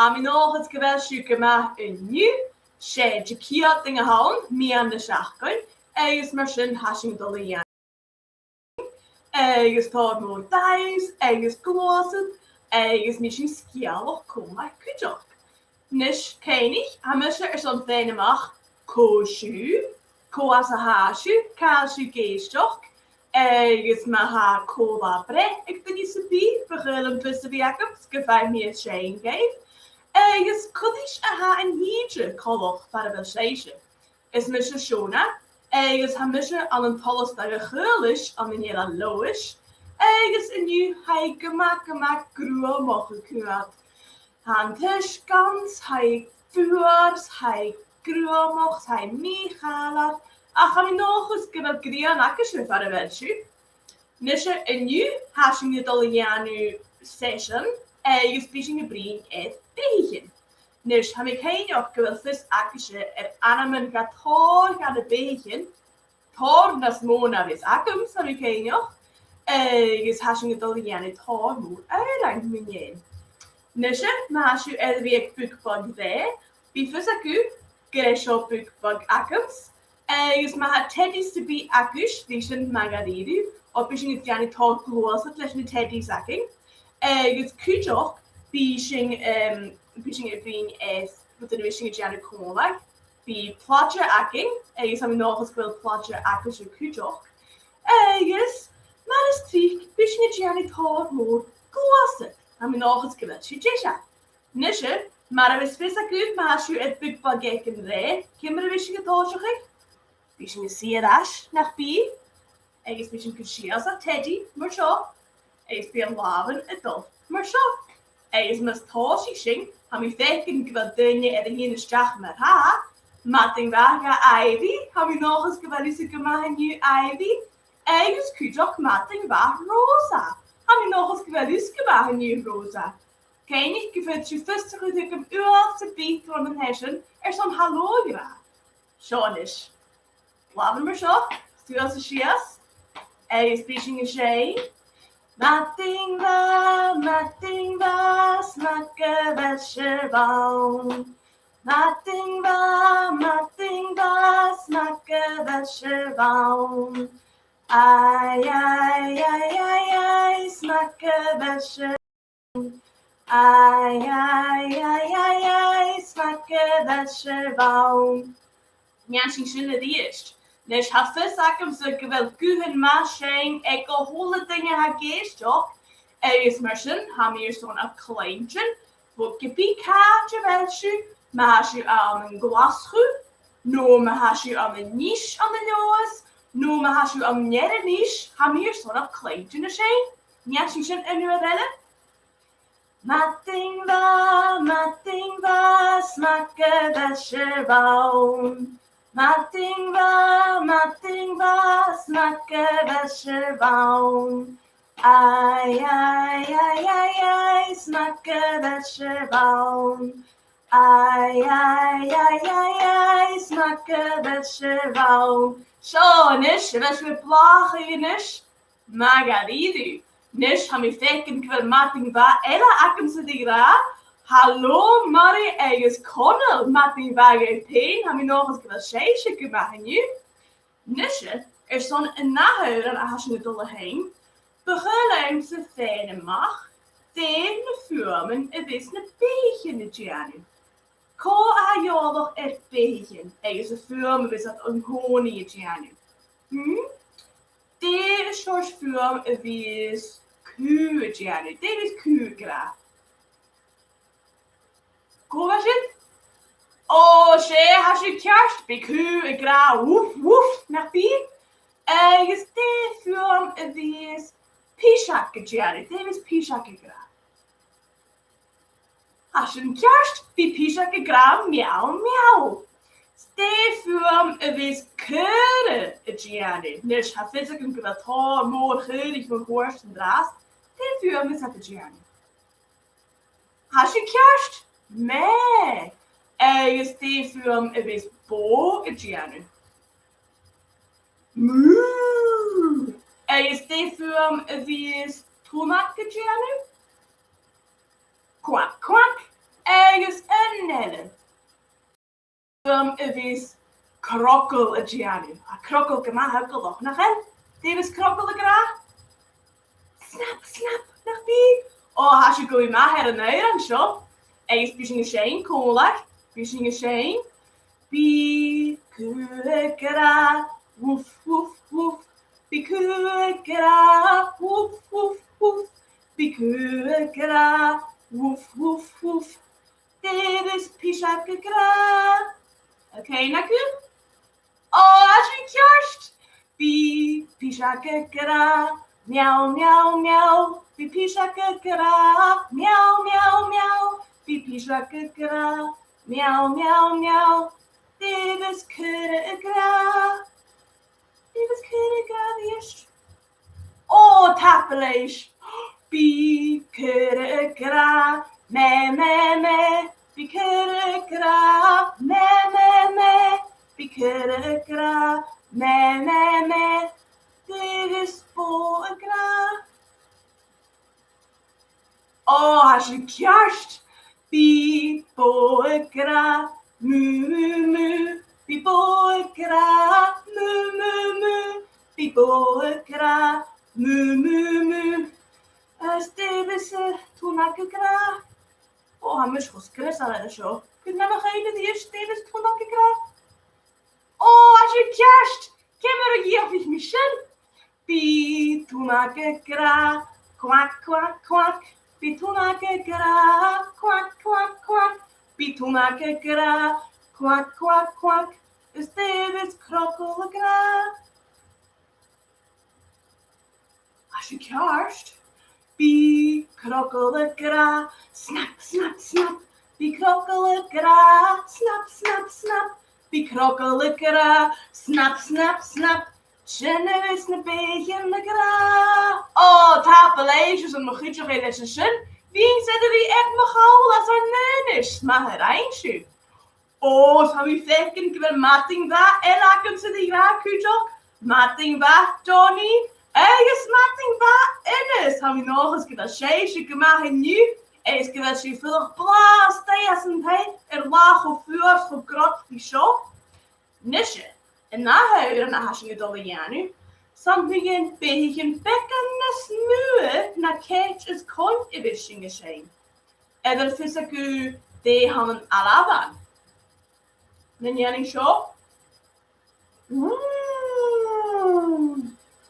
mi nog het geweld gemaakt in nu, she de kiat dingen houden, mi aan de schachkel, is maar zijn hashing dolly. Is todd more dice, is closet, is misschien skial koma kujok. Nish kenig, hamisher zo'n fijne mag, koshu, koasa hashu, kalshu geestok, is maha kola bre, ik ben je sabi, begullen tussen wiekums, gefijn me het shane geef. Is kudish aha en hiedje koloch para belsheshe. Is misha shona, is hamisher aan een tolos daar geurlish aan een jela loish. Is in nu hij gemak gruo mogen kuat. Hantisch gans, hij vuurs, hij gruomocht, hij meegalat. Ach, heb je nog eens geweld grian akkesje van de welsje? Nisje en nu hashing het al janu session, is bijzonder brein het tegen. Nish, heb ik geen ook geweld vis akkesje animen gaat hoor gaan de begen. Thor nas mona vis akkums, heb ik geen ook. Is hashing het al janu thor moe uitlang minjen. Nisje, maar als je er weer bukbug bij, wie verzaku, geresho bukbug akkums. Is maar teddy's to be akkush, vision magaridu, of vision het jani talk gloss, het lesje teddy zakking. Is kujok, vision het being is, wat de vision het jani kola, be plodger akking, is aan nog eens wil plodger akkush kujok. Is maar is triek, vision het jani talk more gloss. Heb je nog eens geweld, Jisha? Nisje, maar we spelen goed, maar als je het bukbug kijken rijdt, kunnen we een beetje Bisschen gesieras nach bi. Is bisschen geschias a teddy, maar zo. Is bij een laven adult, maar zo. Is mas toshi shing, ham ik denken geweld dunje en hier in de stach met ha. Matting waga ivy, ham ik nog eens geweld is ik gemaakt nu ivy. Is kujok matting waga rosa. Ham ik nog eens geweld is gemaakt nu rosa. Ken ik geweld je vestig dat ik hem uurse beet van een hesjen zo'n hallo gra. Zo is. Laten we zo. Stuur als een chias. Is beetje een shade. Matting va, smakke wäsche baum. Matting va, smakke wäsche baum. Ai, smakke wäsche. Ai, smakke wäsche baum. Ja, misschien die is. Dus had vis akkum zo geweld kuchen machine, ik hole dingen ha geest toch. Is maar zin, ham hier zo'n kleintje. Voor je kaartje welsje, maar has je aan een glasgoed. No, maar has je aan een niche aan de neus. No, maar has je aan een niche. Ham hier zo'n kleintje na zijn. Ja, misschien een URL. Matting va, smakke wäsche baum. Matting va, smakke wäsche baum. Ai, smakke wäsche baum. Ai, smakke wäsche baum. Zo, nish, was we plagen, nish. Magaridu. Nish, ham ik denken kwel matting va, ella akkum se digra. Hallo, Marie, is Connell, matting va geen ham ik nog eens kwel sheisje gemaakt nu. Nisje, zo'n een nahuur aan als je het dolle heen. Begeleid ze fijne mag. Tegen de firmen, is een beetje in het jaren. Ko a jolig beetje. Is een firma, is dat een honing in het jaren. Deze soort firma is kuur het jaren. Deze is kuur graag. Ko was het? Oh, she has je kerst. Bij kuur graag. Woef, woef, naar bier. Is deze firma is Pishak het jaren. Deze is Pishak graag. Als je een kerst bij Pishak graag, miauw, miauw. Stefum is keuren het jaren. Dus hij vindt ik een kwaad mooi geurig van worst en draast. Stefum is het jaren. Als je kerst? Nee. Stefum is bo het jaren. Moe. Stefum is tomaat het jaren. Kwak, kwak. agus ynelen. Vis krokkel a gianu. A krokkel gema huggeloch nach hen. Davis krokkel a gra. Snap, snap, nach bi. Oh, has je go in ma her an an shop. Agus bishing a shane, coolak. Bishing a shane. Bi gra. Woof, woof, woof. Bi gra. Woof, woof, woof. Bi gra. Woof, woof, woof. Davis pishak gra. Okay, na good. Oh, as je kjarst. Bi pishak gra. Meow, meow, meow. Bi pishak gra. Meow, meow, meow. Bi pishak gra. Meow, meow, meow. Davis kudde gra. Davis kudde gra the Oh, tappelage. Bi kudde gra. Me, me, me. Bi kudde gra. Me, me, me. Bi kudde gra. Me, me, me. Davis bo gra. Oh, has je kjarst. Bi bo gra. Mu, mu, mu. Bi bo gra. Mu, mu, mu. Bi bo gra. Mu, mu, mu. Davis toenak gra. Oh, hij moest geskres aan de show. Kun je nog even die eerste Davis toenak gra? Oh, als je kjarst. Ken je of ik misschien? Bi toenak gra. Kwak, kwak, kwak. Bi toenak gra. Kwak, kwak, kwak. Bi toenak gra. Kwak, kwak, kwak. Davis krokkel gra. Als je kjarst. Bi krokkel gra. Snap, snap, snap. Bi krokkel gra. Snap, snap, snap. Bi krokkel gra. Snap, snap, snap. Jennevis na begin de gra. Oh, tapeleges en nog iets in deze zin. Wie zetten wie echt nog al als er neus? Maar het eindje. Oh, zou je denken ik wil matting va? En laten ze die gra kujok. Matting va, Johnny. Ergens matting va in is. Zou je nog eens gedaan scheesje gemaakt nu? Is gedaan je veel blaas tegen zijn tijd. Laag of vuurs voor grot die show. Nisje. En na huilen na hasje dolle janu. Something begin bekken smuë na catch is kont ibishing a shame. Ever fysiku de han alavan. Men janing show.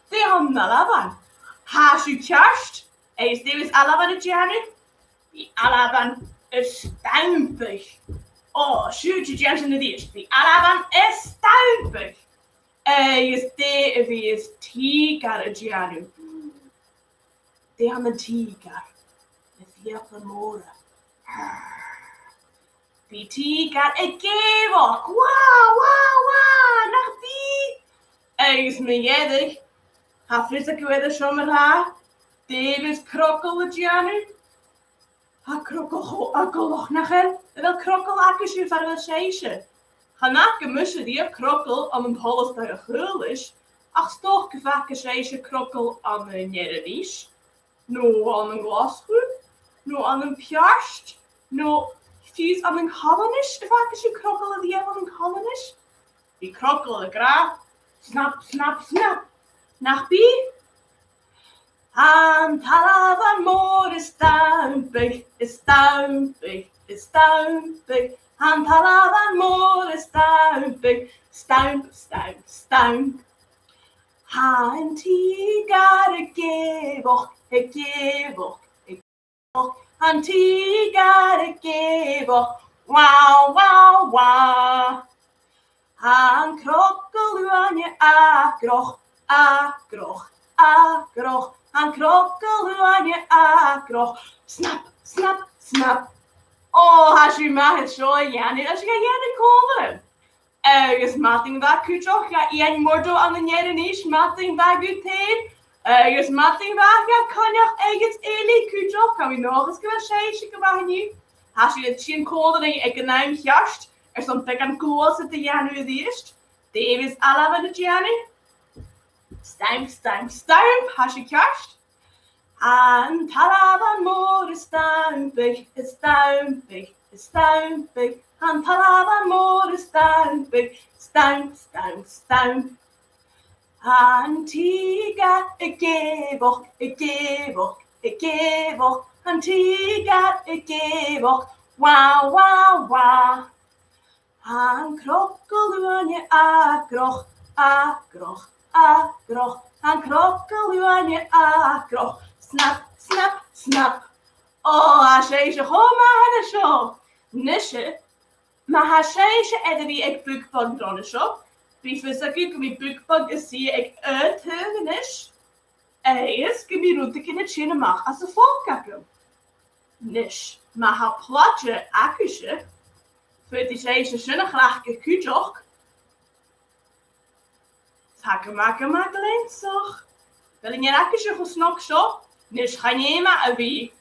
De han alavan. Hasju kjarst. Is Davis alavan het janu? Die alavan is stumpig. Oh, shoot je Jensen de diest. Die alavan is stumpig. Is de is tigar a gianu. De han een tigar. De fiat mora. Die tigar a gevok. Wow, wow, wow. Nach die. Is me jedig. Ha fysiek weder shomer ha. Davis krokkel a gianu. Ha krokkel a goloch nachher. Wel krokkel akkes je van wel scheesje. Hanake mussen die krokkel aan een half bij een geul is. Ach toch gevakke scheesje krokkel aan een jerewies. No aan een glasgoed. No aan een pjarst. No vies aan een hallenis. Vaak is je krokkel die aan een hallenis. Die krokkel de graaf. Snap, snap, snap. Nach wie? Aan talavan moor is stumpig, is stumpig, is stumpig. Aan talavan moor is stumpig, stump, stump, stump. Han tigar a gevok, a gevok, a gevok. Han tigar a gevok, wow, wow, wow. Han krokkel anje akroch, akroch, akroch. Han krokkel anje akroch. Snap, snap, snap. Oh, has je maar het zo, Janne. Als je Janne komen. Is matting va kujoch. Ja, ien mordo aan de jere niche. Matting va guteen. Is matting va. Ja, kan je ergens eerlijk kujoch. Kan we nog eens kunnen scheesje gemaakt nu. Has je het zien komen en je econoom jast. Stond pek aan koos het de Janne het eerst. Davis alla van de Janne. Stump, stump, stump. Has je jast. Aan talavan moor is stumpig, is stumpig, stumpig, han talavan mor stumpig, stump. Han tiger, gever, han tiger, gever, wow. Han krokkeluanje akroch, han krokkeluanje akroch, snap. A séise chomana seo. Nise, ma ha séise edri ag bugpag drona seo. Bifus a mi bugpag is si ag uithugenis. Eis mi rúta kinne tjene mag as a volkakum. Nis, ma ha platje akkusje. Voor die séise sinne graag kujoch. Hakke maken leensoch. Wel in je akkusje gesnok seo. Nis gaan je ma a wie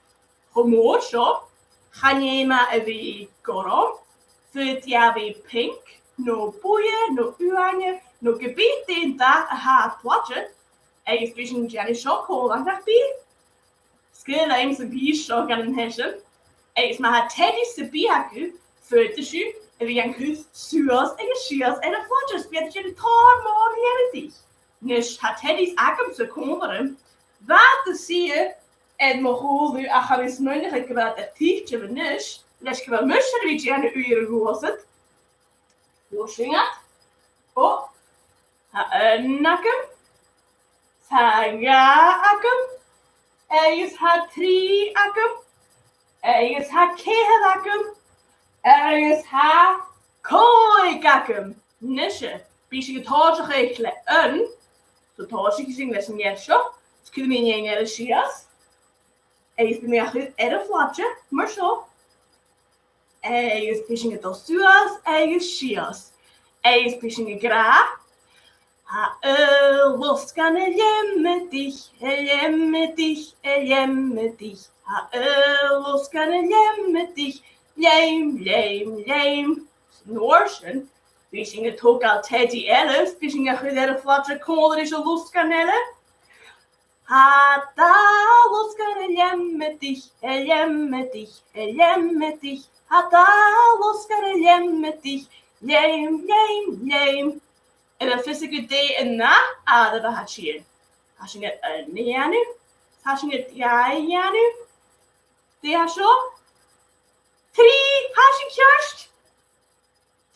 humor seo. Gaan je ma a wie gorom. Voor ja wie pink. No boeien, no uanje, no gebied die daar a ha platje. Eis vision Jenny seo kool aan dat bier. Skil aim se bier seo gaan een hesje. Eis ma ha teddy se bihaku. Fötesju, vi en kus suas en schias en flatjes vet je de tar mor reality. Nis hat Teddys akam se komeren. Wat te zie en mogol nu acharis mundige kwad het tietje van nis. Les kwad musher wie je aan uren rozen. Washing oh, ha nakum. Ha ja akam. Is ha tri akam. Is ha kehe akam. Is ha koi gakum. Nische. Bisje getorge gekle een. So torge gezien les een jesje. Het kunnen we niet in de schias. Is bij mij goed een flatje. Maar zo. Is bisje getorsuas. Is schias. Is bisje gra. Ha los kan jemme dich. Ha los kan jemme dich. Lame. Noorsen. We zingen toch al Teddy 11. We zingen goed flatje kolen is een lustkanelle. Ha da lustkanelle met dich. Ha da lustkanelle met dich. Lame. En dan vis ik het day en na. Dat had je. Had je het nee nu? Had je het ja nu? Die had zo. 3, has je kerst?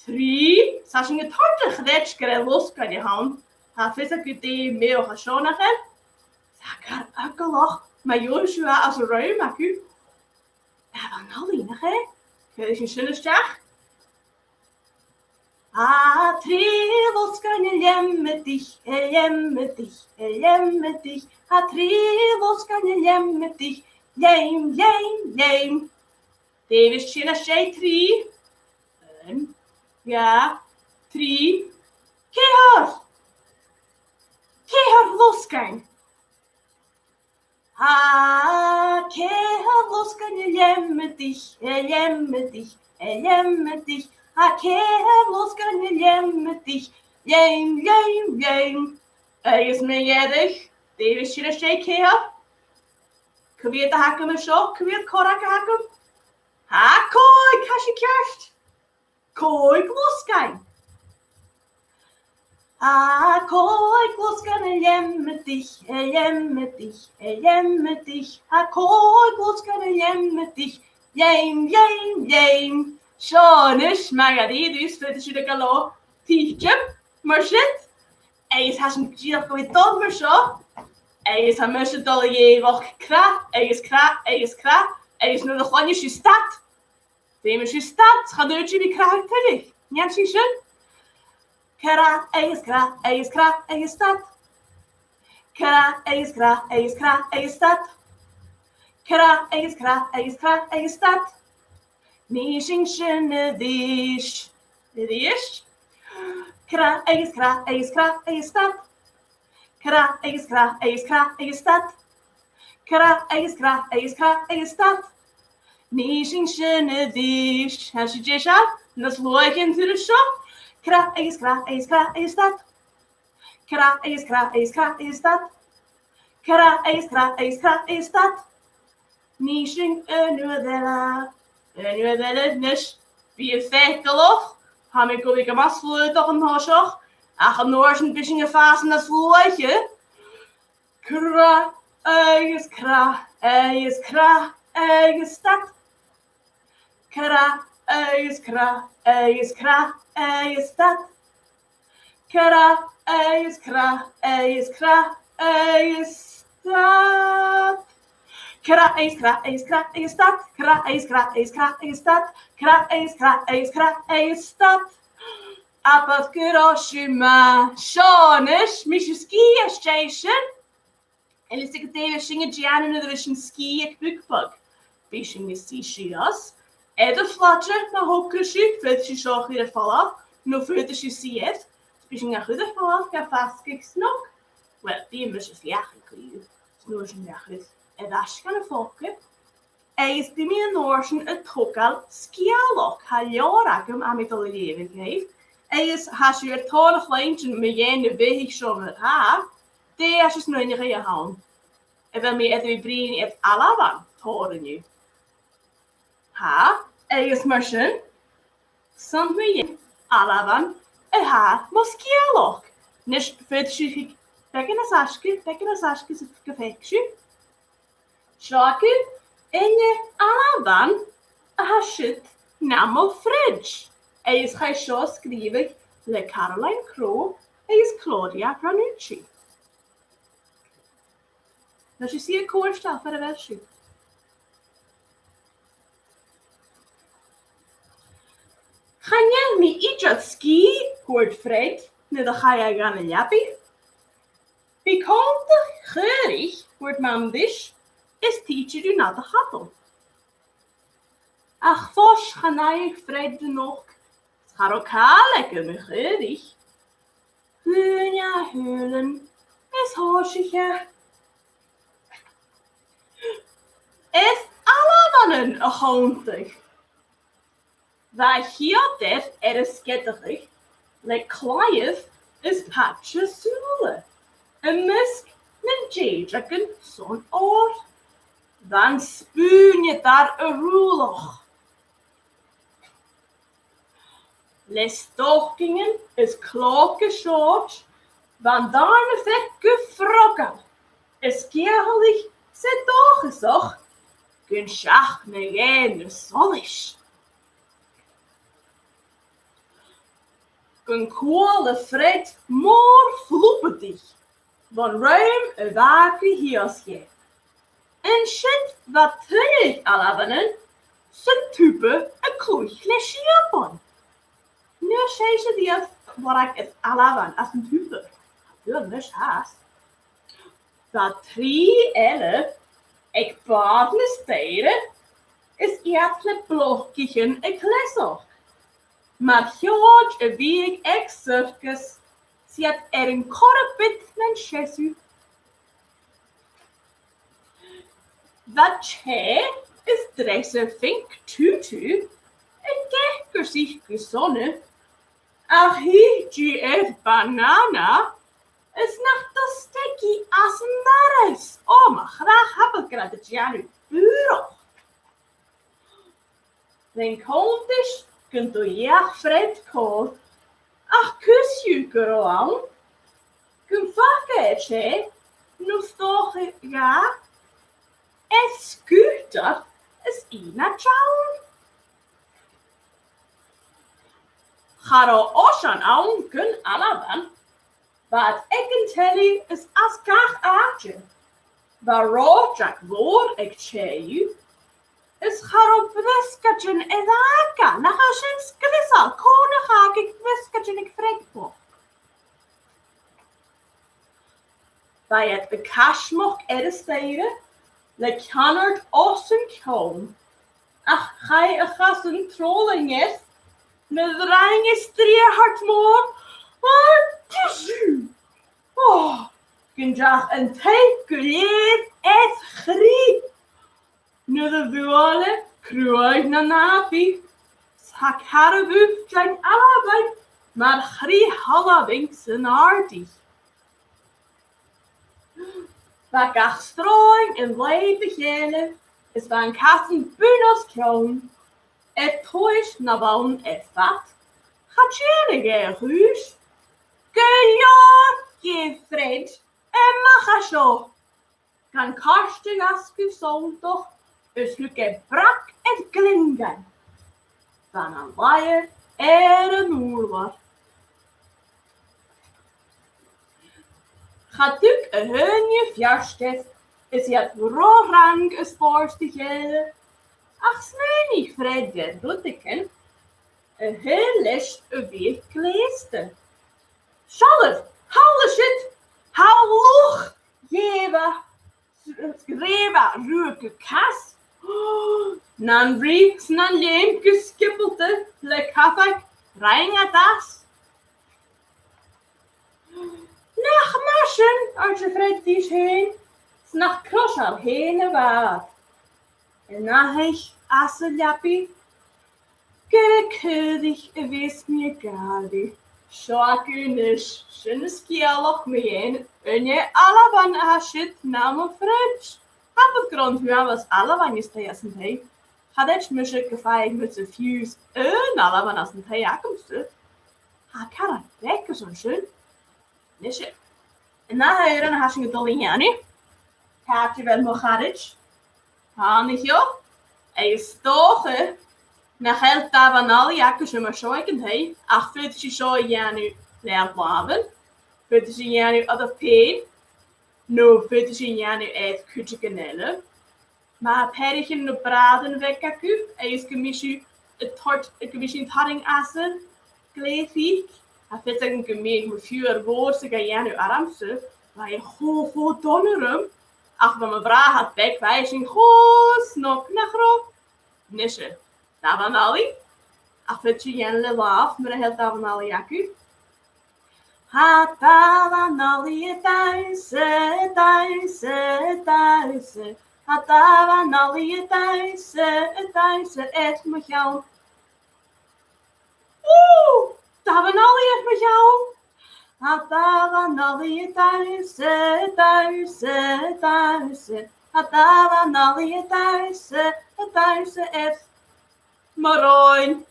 3, als je het harte gedetst krijgt los kan je gaan. Ha vis ik die mail gaan zo naar hem. Zakar akkelach, maar Joshua als een ruim maak u. Ja, van al nog hè? Kun je zullen zeggen? 3, los kan je jemme dich. Ha 3, los kan je jemme dich. Lame. Davis China Shay 3. Ja, 3. Kehar losgang. Ha, kehar losgang, jemme dich. Ha, kehar losgang, jemme dich. Lame. Is me jedig. Davis China Shay kehar. Kun we het hakken me zo? Kun we het korak hakken? Ha, koi, kasje kerst. Koi, gloskein. Ha, koi, gloskein, jemme dich. Ha, koi, gloskein, jemme dich. Lame. Sjonisch, magadi, dus vet is jullie galo. Tietje, maar shit. Eis has een gier voor het dom, maar zo. Eis ha musje dolle je wacht kra. Eis nu nog wanneer je staat. Dem is je staat, gaat uit je wie krijgt terug. Ja, zie je? Kra, staat. Kra, staat. Nishing schöne dish. Dish. Kra, staat. Kra, staat. Kra, staat. Nishing schöne dish. Has je just out? Let's look into the shop. Kra, staat. Kra, staat. Kra, staat. Nishing önudela. En we willen dus wie vetteloch, gaan we kom ik een masvloed toch een hoosjoch. Ach, een noors een beetje een fase dat vloeitje. Kra, eigen kra, eigen kra, eigen stad. Kra, eigen kra, eigen kra, eigen stad. Kra, eigen kra, eigen kra, eigen stad. Kra, eigen kra, eigen kra, eigen stad. Kra, eigen kra, eigen kra, eigen stad. Kra, eigen kra, eigen kra, eigen stad. Apat Kuroshima, Shonish, Mishu Ski Station. En is ik tegen zingen Gianna de Vision Ski ek bukbug. Bishing is Sishias. Ede flatje, na hokushu, fetshi shoch weer vallen. No further she see it. Bishing a goede vallen, ga vast kik snok. Wel, die misjes jachen kliu. Snoorsen jachis. En dat kan een volke. Is die me een noorsen het tokal skialok. Ha joragum aan met alle leven geeft. Is has je het tolle lijntje met je weg schon het ha. Die is nu in je hand. En wil me het brengen het alavan toren nu. Ha, is marschen. Soms me je alavan. En ha, moskialok. Nish vetschik. Bekken as aske het gefekje. Shaku. En je alavan. Ha shit. Namo fridge. Is hij zo schrijven le Caroline Crowe is Claudia Ranucci. Dus je ziet een koorstel voor de versie. Ga je me iets ski, hoort Fred, nu dan ga je gaan een jappie. Bekende geurig, hoort mandisch, is teacher u naar de gattel. Ach, vos ga je Fred nog. Gaat ook lekker met geurig. Ja, hulen is hoosje. Is allemaal een hondig. Wij hier dit is skitterig. Le Clive is patje zoele. En misk een jejaken zo'n oor. Dan spuun je daar een roeloch. Le stockingen is klokkenshort, want daarna vet gefrokken. Is kerelig zit doorgezocht, kun schach ne jene solisch. Kun koele Fred moor vloepetig, van ruim een waken hielsje. En shit wat terug alabenen, zijn type een kloeichle schiapon. Nu zei ze die waar ik het alavan als een type. Dat is haast. Dat 311 ik paardle steden is eerlijk blokkigen een klessel. Maar George een week ik circus ziet een korpit men chesu. Dat hij is dressen vink tutu en kijker zich gezonnen. Ach, hier het banana is nog de stekkie als een naris. Oh, maar graag heb ik dat Janu bureau. Den kontisch kunt u ja Fred kool. Ach, kus je aan. Kun vakken het je. Nu toch ja. Het scooter is ina chow. Garo Oshan aan kun alaban. Wat ik kan tellen is als kach aardje. Waarom Jack woord ik tjeu. Is garo wiskatjen en aka. Na ga je skrissal. Kone ga ik wiskatjen ik frekpo. Bij het bekashmok steden. Le kanard ossen kom. Ach, ga je een gasten trolling is. Met rang is 3 hard moor. Maar tissue. Oh, kun je een teikuleer het griep. Nu de vuole, kruid na napi. Sak harabu zijn allebei, maar grie halabings en aardig. Wat ik strooien en blijven beginnen, is van kassen bunos kroon. tois na bhain fat, chatjénig rúis, Gwylior Gifred macha seo, gan carstug asgu soldoch, ysluge brac glingan, van an laie een oerwar. Gaduk hunje fjärstef, is het rang is voorstigele, ach snenig Fredje Duttiken, heel list week leeste. Shalif, Halleshit, Halloch, Jeva, Greva, Ruke Kas, Nan Reeks, Nan Leemke skippelte, Le Kafak, Reinga Das. Nach Maschen, als je Freddies heen, snach Kroschal heen waard. En na ich asse Jappi, Gere Ködig, wis mir gadi. Shoakunish, Shinskialoch meen, unje alavan ashit naam French. Heb het grond hoe was alavan is teasen hei. Had het misje gefeig met z'n fuse alavan as een thee akomste. Ha kara lekker zo'n schön. Nisje. En na heuren hashing het Doliani. Kaartje wel mochadic. Hanig jo. Ei stoche. Na geld davan al jakkes maar shoiken hei. Ach fyrt je zo janu leer blaven. Fyrt je janu ad of peen. No fyrt je janu uit kutje kanellen. Maar perrichen no braden wekkaku. Ei is gemisju het tort gemisju haring assen. Gleefik. Ha fyrt een gemeen met vuur woordse ga janu aramse. Maar je go donnerum. Ach van mijn vrouw had bekwijzing go snok nachro. Nisje. Davan ali. Ach fyrt je janu laaf. Maar heel davan ali jakku. Ha davan ali thuise. Ha davan ali thuise et met jou. Davan ali et met jou. Ha davan ali thuise. Ha davan ali thuise et Maroin.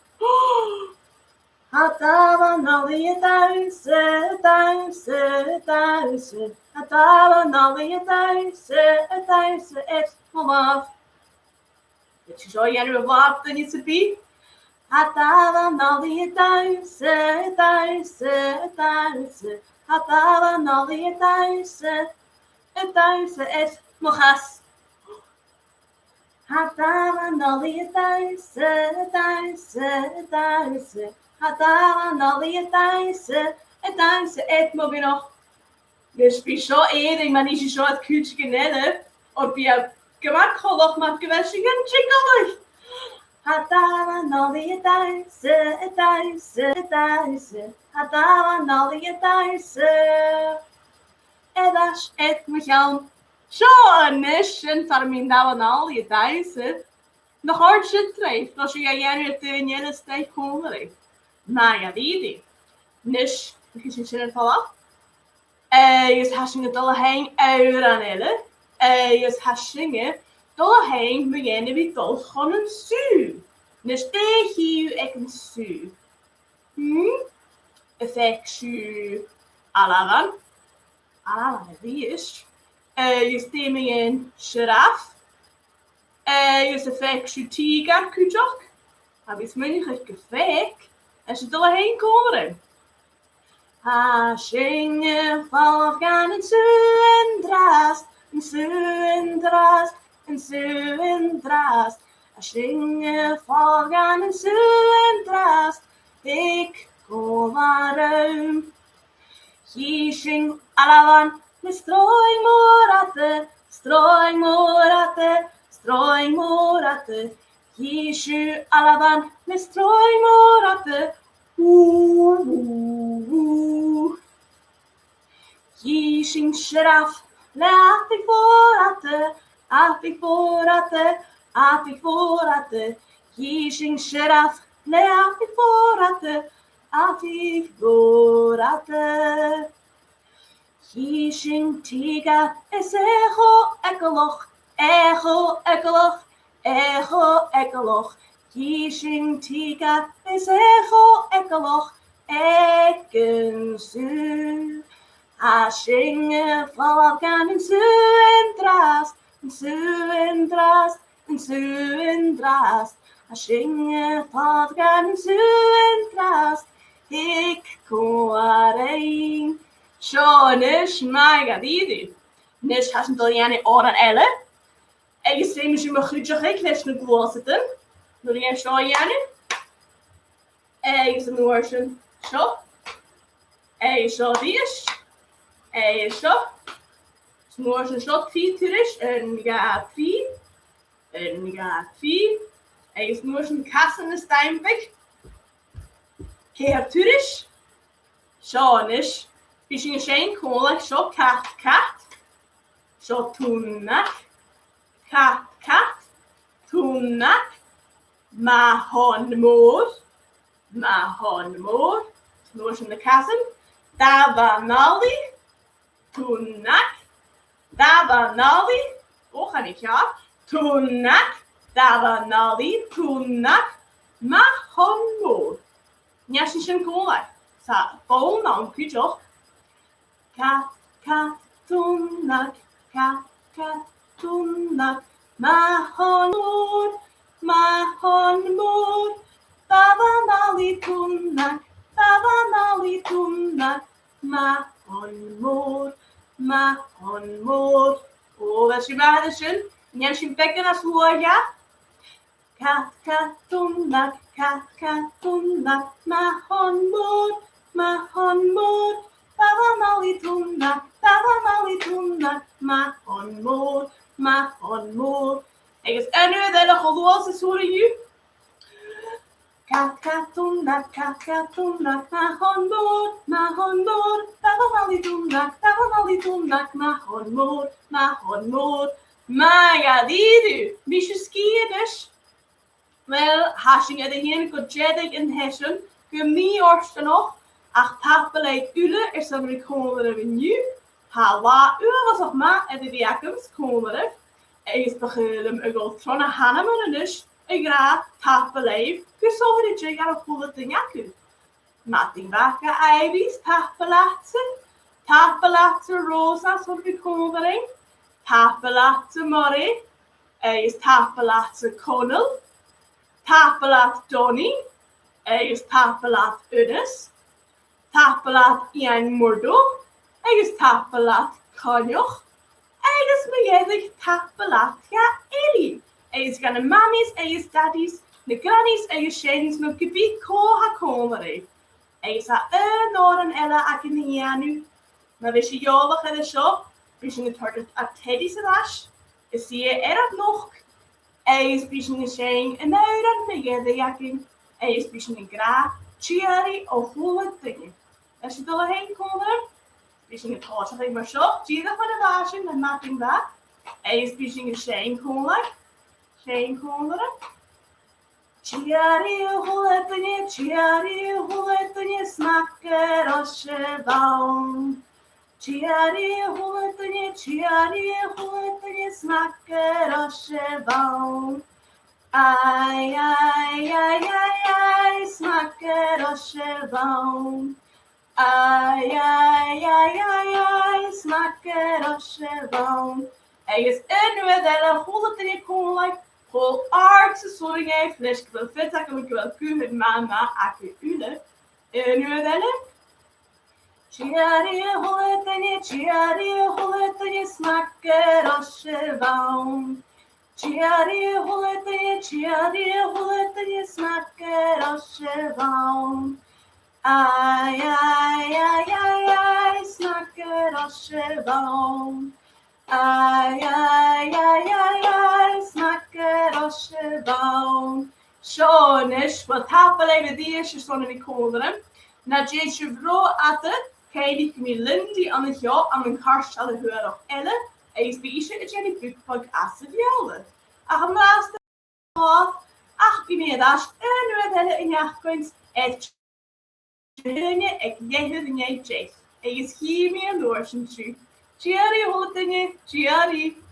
Ha davan ali thuise. Ha davan ali thuise et mama. Het is zo jij wat dan iets te be. Ha davan ali thuise. Ha davan ali thuise et mogas. Ha davan ali thuise. Ha davan ali thuise et mobino. Dus wie zo eerder, maar niet zo het kuutje genellen. Of wie gemak geloof maar geweldig en chickelig. Ha davan ali thuise. Ha davan ali thuise. Edas et mojaan. Zo een mission van mijn davan ali thuise. Nog hard shit treif, als je jij het in je steek honger. Nou ja, die. Nish, ik is in het vallen. Is hashing dolle heen uur aan elle. Is hashing dolle heen beginnen wie dol gewoon een su. Nish tegen je ek een su. Effect su. Alavan. Alavan, wie is? Je stemming in giraffe. Is effect su tiger kujok. Heb je het moeilijk gefekt? En ze dolle heen komen. Ha zingen van gaan en zuendrast, en zuendrast, en zuendrast. Ha zingen van gaan en zuendrast, ik kom maar ruim. Je zing alavan met strooimorate, strooimorate, strooimorate. Je zing alavan met strooimorate. Je zingt schraf, laat ik voorraten, af ik voorraten, af ik voorraten. Je zingt schraf, laat ik voorraten, af ik voorraten. Je zingt tiga, is echo, ekkeloch, echo, ekkeloch, echo, ekkeloch. Gising tika is echo ekkeloch ekken su. A singen van kan en su en drast, en su en drast, en su en drast. A singen van kan en su en drast. Ik kom erin. Zo, dus mij gaat die. Dus has een Italiaan oren elle. En je ziet misschien maar goed dat ik net een goal zitten. Doe je zo Janne? En je ziet een woorden zo. En je zo die is. En je zo. Woorden zo 4 is. En ja 4. En ja 4. En je woorden kassen de steinweg. Keer is. Zo is. Misschien een zijn gewoon zo kat. Zo toenak. Kat. Toenak. Mahon moor. Noors in de kassen. Davanali. Toenak. Davanali. Oh, ga ik ja. Toenak. Davanali. Toenak. Mahon moor. Nyasje zijn koolai. Sa bol dan kujo. Kat. Toenak. Kat. Toenak. Mahon moor. Mahon moor. Davanali toenak. Mahon moor. Oh, dat is je waarde. Neem je bekken als hoor, ja? Kat toenak. Mahon moor. Davanali toenak. Mahon moor. Ik is en nu de geloos is hoor je. Kat toenak. Mahon moor. Davanali toenak. Mahon moor. Maar ja, die beetje skiën wel, hashing de heen goed jedig in hessen. Kun niet orsten nog. Ach, tapbeleid ule is dat ik gewoon weer nu. Hala, ule was nog maar en de diakens komen er. Is beginnen ik al tronnen Hanneman en dus ik raad tapbeleid. Dus zo weer de jig aan een volle ding jaku. Matting wakker ijwies tapbelatsen rosa zo ik komen erin. Tapbelatsen Murray. Is tapbelatsen Connell. Tapelat Donny. Is tapelat Unis. Tapelat Ian Murdo. Is tapelat Konjoch. Is me tapelat ja Eli. Is gaan de mammies, is daddies, de grannies, is shadies nog gebied koha komere. Is ha noren ella akinianu. Maar wist je jolig en zo? Wist je het hart at Teddy Selash? Is zie je er nog? Is bisschen geschehen en neuren met de jakin. Is bisschen gra, chiari of volle dingen. Als je er heen komen, bisschen het hoort zeg maar zo. Zie je dat van de wagen en maakt dat? Is bisschen geschehen komen. Chiari volle dingen, smakker als je baum. Chiari hulletanje, smakker als je baum. Ai, smakker als je baum. Ai, smakker als je baum. Is en we de hulletanje kon vol aardse zorg heeft, dus ik wil vet dat ik wel kun met mama akke ule. En we de Chiari hulletanje, smakker als je baum. Chiari hulletanje, smakker als je baum. Ai, smakker als je baum. Ai, smakker als je baum. Zo, dus wat hapelen even die is, je stond in de kolen. Na jeetje vrouw aten. Kijk me Lindy aan het jaar aan mijn karst aan de huur op elle. Is beetje het jullie boekpak als het jelde. Ach, naast de ach, ik meer dat en we hebben in je kunst het je ik jij het jij Is hier meer door zijn. Chiari, holle dingen, chiari.